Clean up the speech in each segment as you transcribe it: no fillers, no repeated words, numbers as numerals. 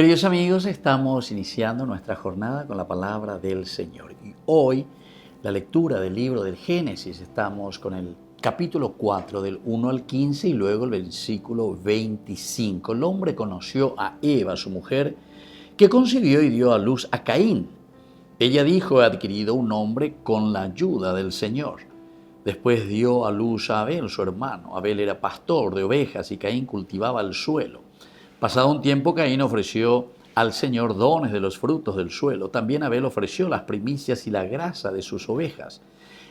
Queridos amigos, estamos iniciando nuestra jornada con la palabra del Señor. Y hoy, la lectura del libro del Génesis, estamos con el capítulo 4, del 1 al 15 y luego el versículo 25. El hombre conoció a Eva, su mujer, que concibió y dio a luz a Caín. Ella dijo: he adquirido un hombre con la ayuda del Señor. Después dio a luz a Abel, su hermano. Abel era pastor de ovejas y Caín cultivaba el suelo. Pasado un tiempo, Caín ofreció al Señor dones de los frutos del suelo. También Abel ofreció las primicias y la grasa de sus ovejas.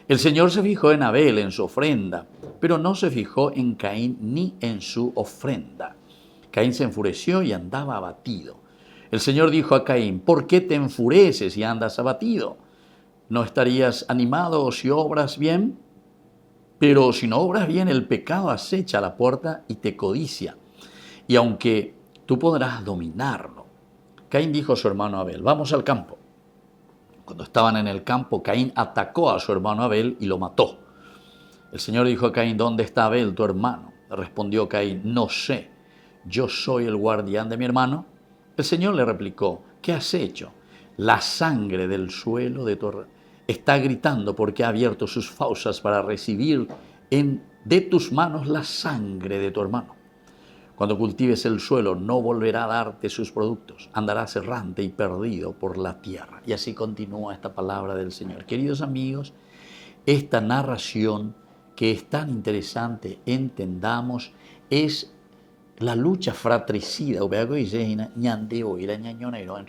El Señor se fijó en Abel, en su ofrenda, pero no se fijó en Caín ni en su ofrenda. Caín se enfureció y andaba abatido. El Señor dijo a Caín: ¿por qué te enfureces y andas abatido? ¿No estarías animado si obras bien? Pero si no obras bien, el pecado acecha a la puerta y te codicia. Y aunque tú podrás dominarlo. Caín dijo a su hermano Abel: vamos al campo. Cuando estaban en el campo, Caín atacó a su hermano Abel y lo mató. El Señor dijo a Caín: ¿dónde está Abel, tu hermano? Respondió Caín: no sé, yo soy el guardián de mi hermano. El Señor le replicó: ¿qué has hecho? La sangre del suelo de tu está gritando porque ha abierto sus fauces para recibir de tus manos la sangre de tu hermano. Cuando cultives el suelo, no volverá a darte sus productos. Andarás errante y perdido por la tierra. Y así continúa esta palabra del Señor. Queridos amigos, esta narración que es tan interesante, entendamos, es la lucha fratricida entre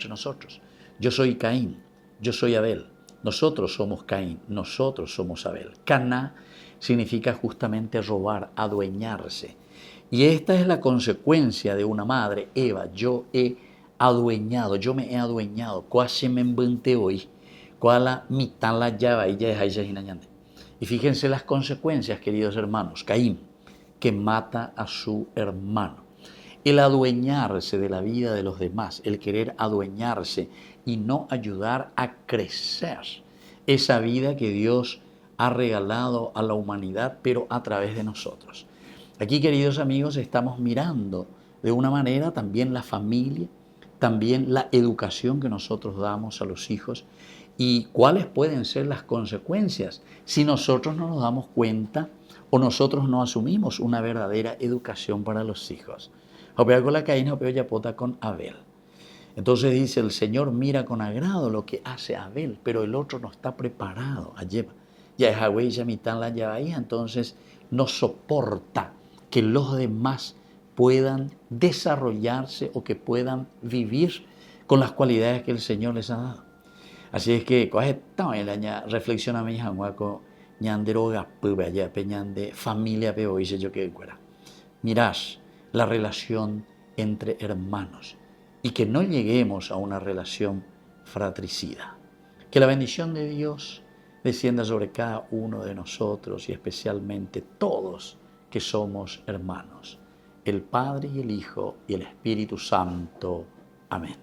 nosotros. Yo soy Caín, yo soy Abel. Nosotros somos Caín, nosotros somos Abel. Caná significa justamente robar, adueñarse. Y esta es la consecuencia de una madre, Eva. Yo me he adueñado. Y fíjense las consecuencias, queridos hermanos. Caín, que mata a su hermano. El adueñarse de la vida de los demás, el querer adueñarse y no ayudar a crecer esa vida que Dios ha regalado a la humanidad, pero a través de nosotros. Aquí, queridos amigos, estamos mirando de una manera también la familia, también la educación que nosotros damos a los hijos y cuáles pueden ser las consecuencias si nosotros no nos damos cuenta o nosotros no asumimos una verdadera educación para los hijos. Con Abel. Entonces dice: el Señor mira con agrado lo que hace Abel, pero el otro no está preparado. Entonces no soporta que los demás puedan desarrollarse o que puedan vivir con las cualidades que el Señor les ha dado. Así es que reflexiona mi familia mirás la relación entre hermanos y que no lleguemos a una relación fratricida. Que la bendición de Dios descienda sobre cada uno de nosotros y especialmente todos que somos hermanos, el Padre y el Hijo y el Espíritu Santo. Amén.